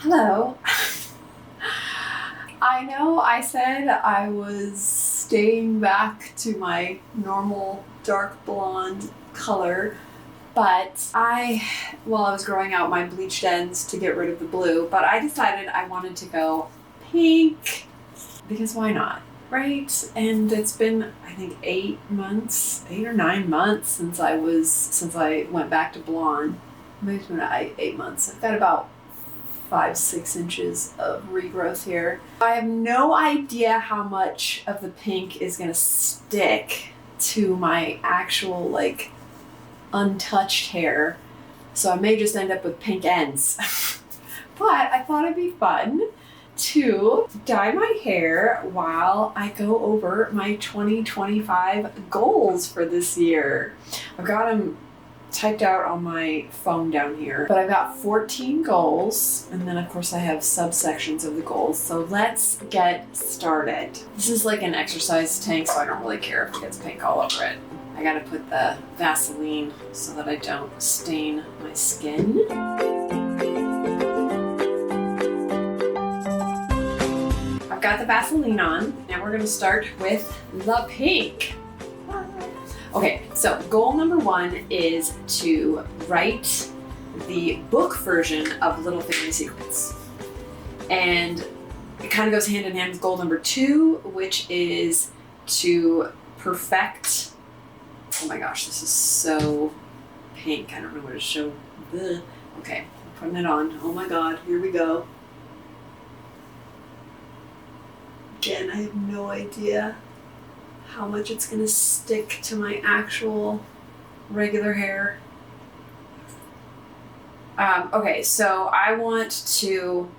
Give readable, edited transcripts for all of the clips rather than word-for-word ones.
Hello. I know I said I was staying back to my normal dark blonde color, but while I was growing out my bleached ends to get rid of the blue, but I decided I wanted to go pink because why not, right? And it's been, I think, 8 or 9 months since I went back to blonde. Maybe it's been 8 months. I've got about 5-6 inches of regrowth here. I have no idea how much of the pink is gonna stick to my actual untouched hair, so I may just end up with pink ends. But I thought it'd be fun to dye my hair while I go over my 2025 goals for this year. I've got them typed out on my phone down here, but I've got 14 goals, and then of course I have subsections of the goals. So let's get started. This is like an exercise tank, so I don't really care if it gets pink all over it. I gotta put the Vaseline so that I don't stain my skin. I've got the Vaseline on, and we're gonna start with the pink. Okay, so goal number 1 is to write the book version of Little Family Secrets. And it kind of goes hand in hand with goal number 2, which is to perfect, oh my gosh, this is so pink. I don't know where to show. Ugh. Okay, I'm putting it on. Oh my God, here we go. Again, I have no idea how much it's gonna stick to my actual regular hair. Okay, so I want to,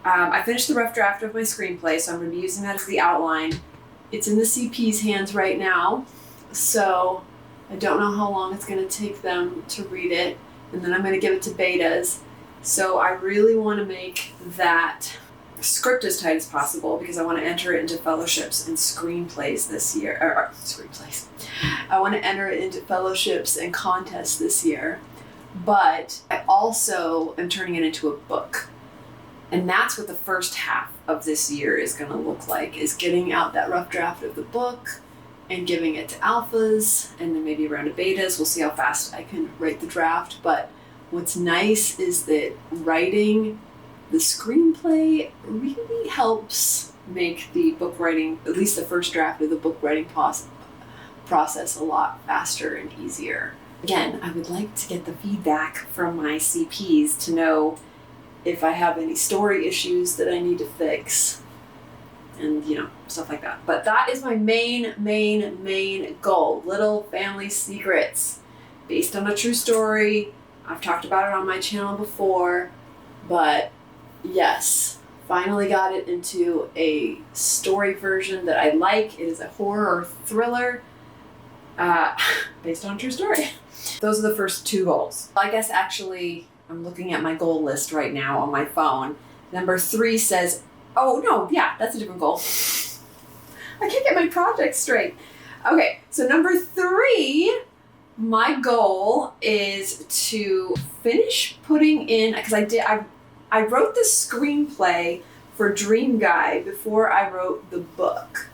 I finished the rough draft of my screenplay, so I'm gonna be using that as the outline. It's in the CP's hands right now, so I don't know how long it's gonna take them to read it, and then I'm gonna give it to betas. So I really wanna make that script as tight as possible because I want to enter it into fellowships and screenplays this year. Screenplays. I want to enter it into fellowships and contests this year. But I also am turning it into a book. And that's what the first half of this year is going to look like, is getting out that rough draft of the book and giving it to alphas and then maybe around to betas. We'll see how fast I can write the draft. But what's nice is that writing the screenplay really helps make the book writing, at least the first draft of the book writing process, a lot faster and easier. Again, I would like to get the feedback from my CPs to know if I have any story issues that I need to fix and, stuff like that. But that is my main goal, Little Family Secrets, based on a true story. I've talked about it on my channel before, but yes, finally got it into a story version that I like. It is a horror thriller based on a true story. Those are the first 2 goals. I guess actually I'm looking at my goal list right now on my phone. Number 3 says, oh no, yeah, that's a different goal. I can't get my projects straight. Okay, so number 3, my goal is to finish putting in, because I wrote the screenplay for Dream Guy before I wrote the book.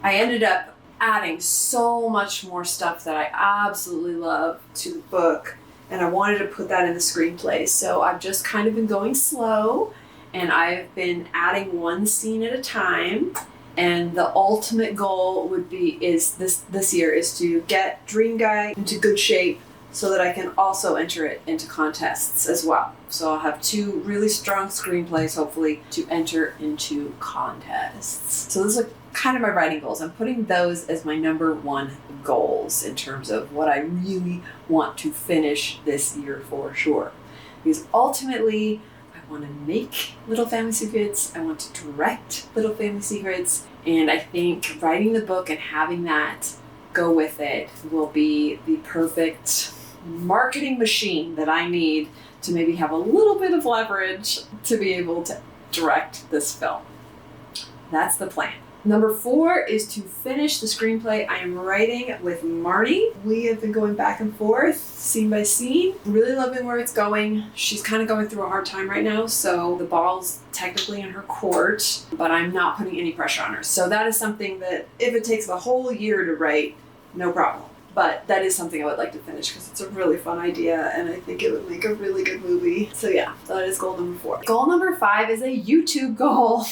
I ended up adding so much more stuff that I absolutely love to the book, and I wanted to put that in the screenplay. So I've just kind of been going slow, and I've been adding 1 scene at a time. And the ultimate goal is this year is to get Dream Guy into good shape so that I can also enter it into contests as well. So I'll have 2 really strong screenplays, hopefully, to enter into contests. So those are kind of my writing goals. I'm putting those as my number 1 goals in terms of what I really want to finish this year for sure. Because ultimately, I want to make Little Family Secrets, I want to direct Little Family Secrets, and I think writing the book and having that go with it will be the perfect marketing machine that I need to maybe have a little bit of leverage to be able to direct this film. That's the plan. Number 4 is to finish the screenplay I am writing with Marni. We have been going back and forth, scene by scene. Really loving where it's going. She's kind of going through a hard time right now, so the ball's technically in her court, but I'm not putting any pressure on her. So that is something that if it takes a whole year to write, no problem. But that is something I would like to finish because it's a really fun idea and I think it would make a really good movie. So yeah, that is goal number 4. Goal number 5 is a YouTube goal.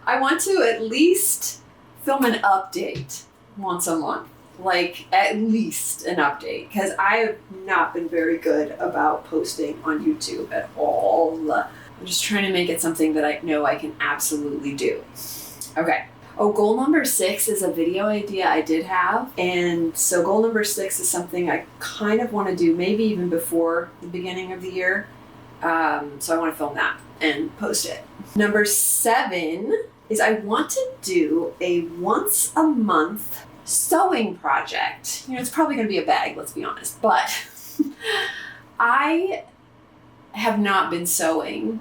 I want to at least film an update once a month. Like at least an update because I have not been very good about posting on YouTube at all. I'm just trying to make it something that I know I can absolutely do. Okay. Oh, goal number 6 is a video idea I did have. And so goal number 6 is something I kind of want to do maybe even before the beginning of the year. So I want to film that and post it. Number 7 is I want to do a once a month sewing project. You know, it's probably going to be a bag, let's be honest. But I have not been sewing.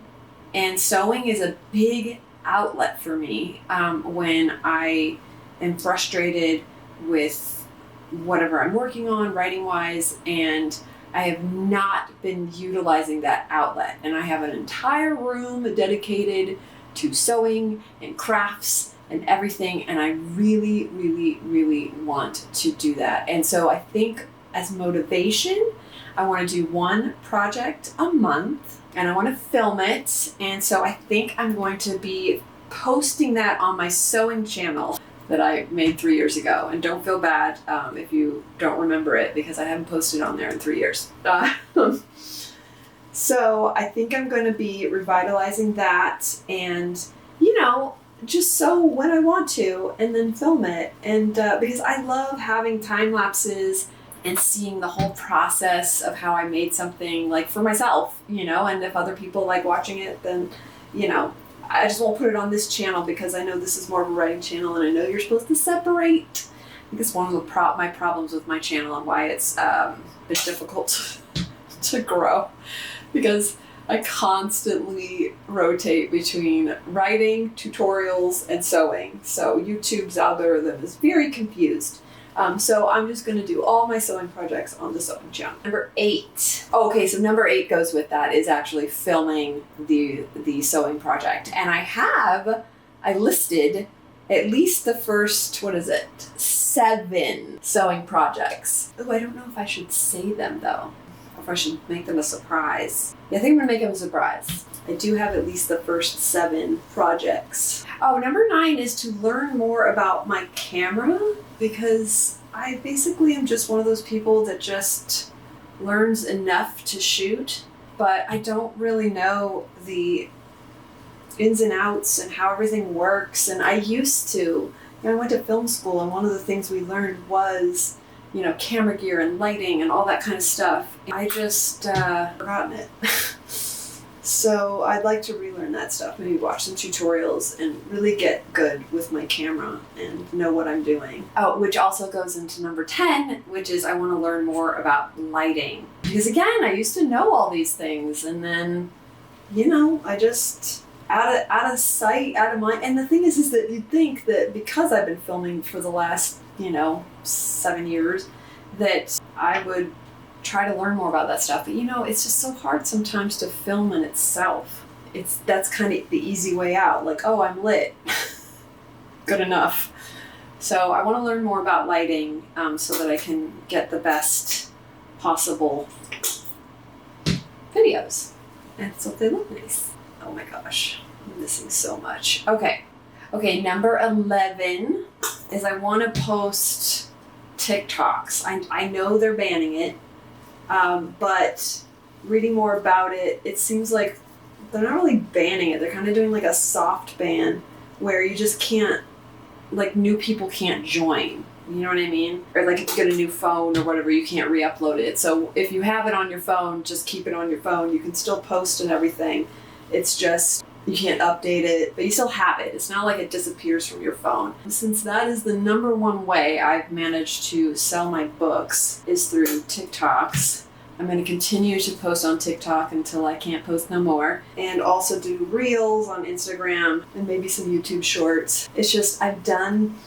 And sewing is a big outlet for me when I am frustrated with whatever I'm working on writing wise, and I have not been utilizing that outlet. And I have an entire room dedicated to sewing and crafts and everything, and I really, really, really want to do that. And so I think as motivation, I want to do one project a month and I want to film it. And so I think I'm going to be posting that on my sewing channel that I made 3 years ago. And don't feel bad if you don't remember it because I haven't posted on there in 3 years. So I think I'm going to be revitalizing that and, you know, just sew when I want to and then film it. And because I love having time lapses and seeing the whole process of how I made something, like for myself, you know, and if other people like watching it, then, you know, I just won't put it on this channel because I know this is more of a writing channel and I know you're supposed to separate. I think it's one of my problems with my channel and why it's been difficult to grow, because I constantly rotate between writing, tutorials, and sewing. So YouTube's algorithm is very confused. So I'm just going to do all my sewing projects on the sewing channel. Number 8. Oh, okay, so number 8 goes with that, is actually filming the sewing project. And I listed at least the first, 7 sewing projects. Oh, I don't know if I should say them though. Or if I should make them a surprise. Yeah, I think I'm going to make them a surprise. I do have at least the first 7 projects. Oh, number 9 is to learn more about my camera, because I basically am just one of those people that just learns enough to shoot, but I don't really know the ins and outs and how everything works. And I used to, you know, I went to film school and one of the things we learned was, you know, camera gear and lighting and all that kind of stuff. I just forgotten it. So I'd like to relearn that stuff, maybe watch some tutorials and really get good with my camera and know what I'm doing. Oh, which also goes into number 10, which is I want to learn more about lighting. Because again, I used to know all these things and then, you know, I just out of sight, out of mind. And the thing is that you'd think that because I've been filming for the last, you know, 7 years, that I would try to learn more about that stuff, but you know, it's just so hard sometimes to film in itself. That's kind of the easy way out, like, oh, I'm lit. Good enough. So I want to learn more about lighting so that I can get the best possible videos and so they look nice. Oh my gosh, I'm missing so much. Okay, number 11 is I want to post TikToks. I know they're banning it. But reading more about it, it seems like they're not really banning it. They're kind of doing like a soft ban where you just can't, like new people can't join. You know what I mean? Or like if you get a new phone or whatever, you can't re-upload it. So if you have it on your phone, just keep it on your phone. You can still post and everything. It's just, you can't update it, but you still have it. It's not like it disappears from your phone. Since that is the number one way I've managed to sell my books is through TikToks, I'm going to continue to post on TikTok until I can't post no more, and also do reels on Instagram and maybe some YouTube shorts. It's just I've done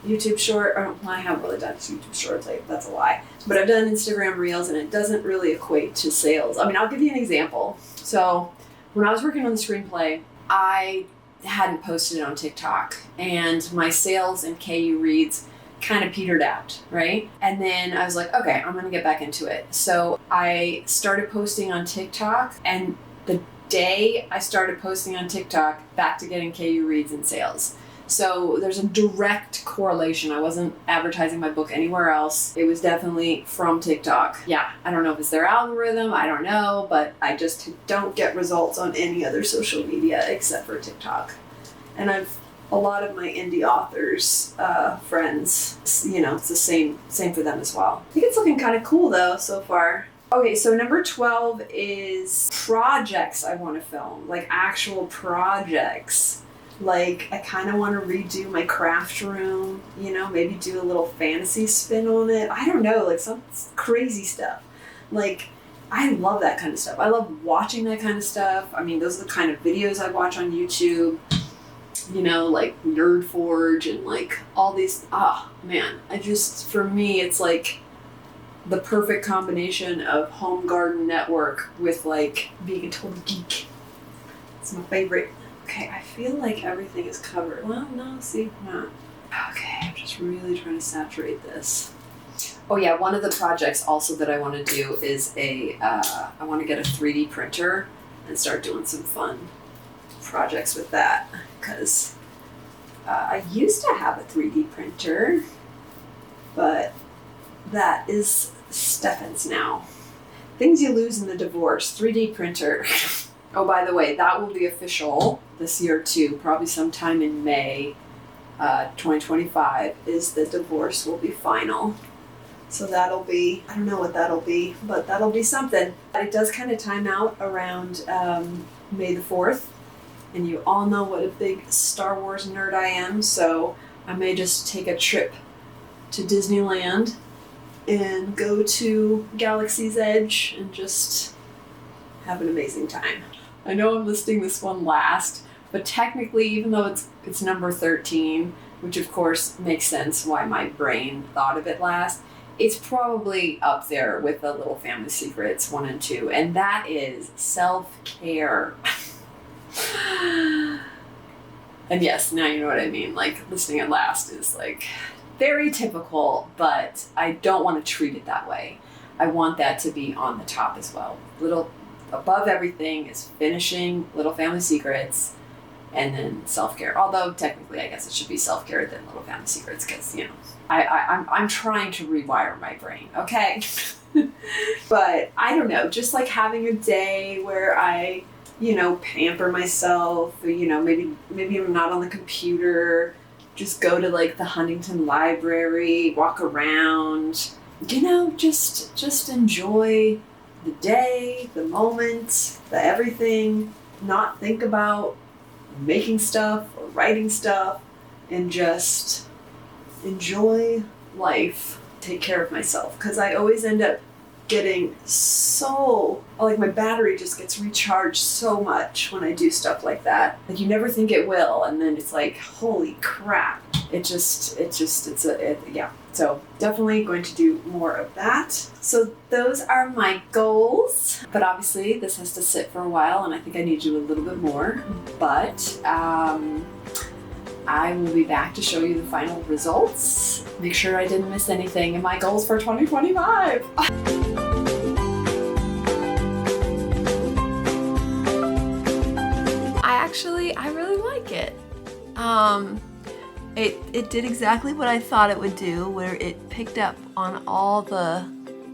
YouTube short, or I haven't really done YouTube shorts, like that's a lie. But I've done Instagram reels and it doesn't really equate to sales. I mean, I'll give you an example. So when I was working on the screenplay, I hadn't posted it on TikTok and my sales and KU reads kind of petered out, right? And then I was like, okay, I'm gonna get back into it. So I started posting on TikTok, and the day I started posting on TikTok, back to getting KU reads and sales. So there's a direct correlation. I wasn't advertising my book anywhere else. It was definitely from TikTok. Yeah, I don't know if it's their algorithm, I don't know, but I just don't get results on any other social media except for TikTok. And a lot of my indie authors, friends, you know, it's the same for them as well. I think it's looking kind of cool though so far. Okay, so number 12 is projects I want to film, like actual projects. Like, I kind of want to redo my craft room, you know, maybe do a little fantasy spin on it. I don't know, like some crazy stuff. Like, I love that kind of stuff. I love watching that kind of stuff. I mean, those are the kind of videos I watch on YouTube, you know, like Nerd Forge and like all these, man, for me, it's like the perfect combination of home garden network with like being a total geek. It's my favorite. Okay, I feel like everything is covered. Well, no, see, not. Okay, I'm just really trying to saturate this. Oh yeah, one of the projects also that I want to do is I want to get a 3D printer and start doing some fun projects with that. Because I used to have a 3D printer, but that is Stefan's now. Things you lose in the divorce, 3D printer. Oh, by the way, that will be official this year too, probably sometime in May 2025 is the divorce will be final. So that'll be, I don't know what that'll be, but that'll be something. It does kind of time out around May the 4th, and you all know what a big Star Wars nerd I am, so I may just take a trip to Disneyland and go to Galaxy's Edge and just have an amazing time. I know I'm listing this one last, but technically, even though it's number 13, which of course makes sense why my brain thought of it last, it's probably up there with the Little Family Secrets 1 and 2, and that is self-care. And yes, now you know what I mean. Like, listing it last is like very typical, but I don't want to treat it that way. I want that to be on the top as well. Above everything is finishing Little Family Secrets and then self-care. Although technically I guess it should be self-care then Little Family Secrets because, you know, I'm trying to rewire my brain, okay? But I don't know, just like having a day where I, you know, pamper myself, you know, maybe I'm not on the computer, just go to like the Huntington Library, walk around, you know, just enjoy the day, the moment, the everything, not think about making stuff or writing stuff, and just enjoy life, take care of myself. Because I always end up getting so, like my battery just gets recharged so much when I do stuff like that. Like you never think it will, and then it's like, holy crap. Yeah. So definitely going to do more of that. So those are my goals. But obviously this has to sit for a while and I think I need to do a little bit more. But I will be back to show you the final results. Make sure I didn't miss anything in my goals for 2025. I really like it. It did exactly what I thought it would do, where it picked up on all the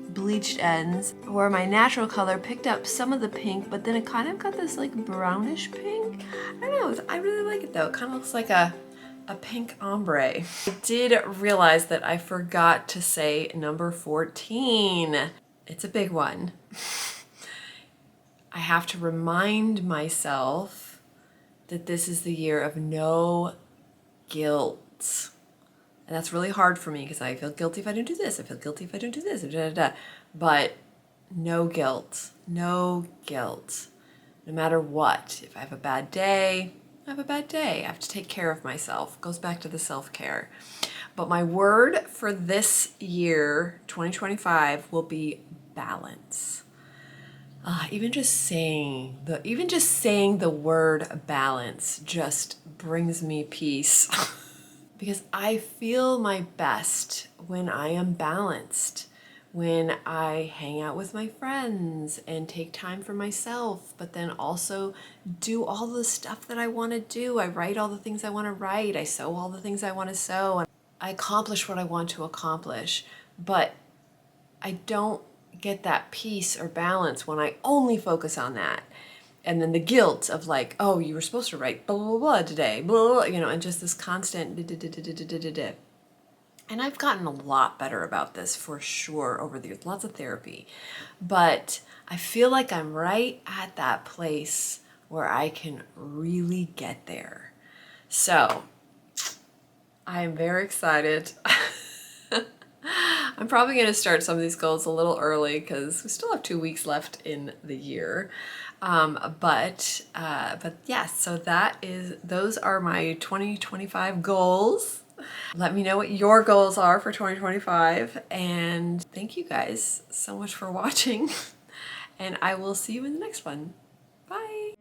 bleached ends, where my natural color picked up some of the pink, but then it kind of got this like brownish pink. I don't know, I really like it though. It kind of looks like a pink ombre. I did realize that I forgot to say number 14. It's a big one. I have to remind myself that this is the year of no guilt. And that's really hard for me because I feel guilty if I don't do this. I feel guilty if I don't do this. But no guilt, no guilt. No matter what, if I have a bad day, I have a bad day. I have to take care of myself. Goes back to the self-care. But my word for this year, 2025, will be balance. Even just saying the word balance just brings me peace. Because I feel my best when I am balanced, when I hang out with my friends and take time for myself, but then also do all the stuff that I want to do. I write all the things I want to write. I sew all the things I want to sew. And I accomplish what I want to accomplish. But I don't get that peace or balance when I only focus on that. And then the guilt of like, oh, you were supposed to write blah, blah, blah today, blah, blah, you know, and just this constant and I've gotten a lot better about this for sure over the years, lots of therapy. But I feel like I'm right at that place where I can really get there. So I am very excited. I'm probably going to start some of these goals a little early because we still have 2 weeks left in the year. But yeah, so those are my 2025 goals. Let me know what your goals are for 2025. And thank you guys so much for watching. And I will see you in the next one. Bye.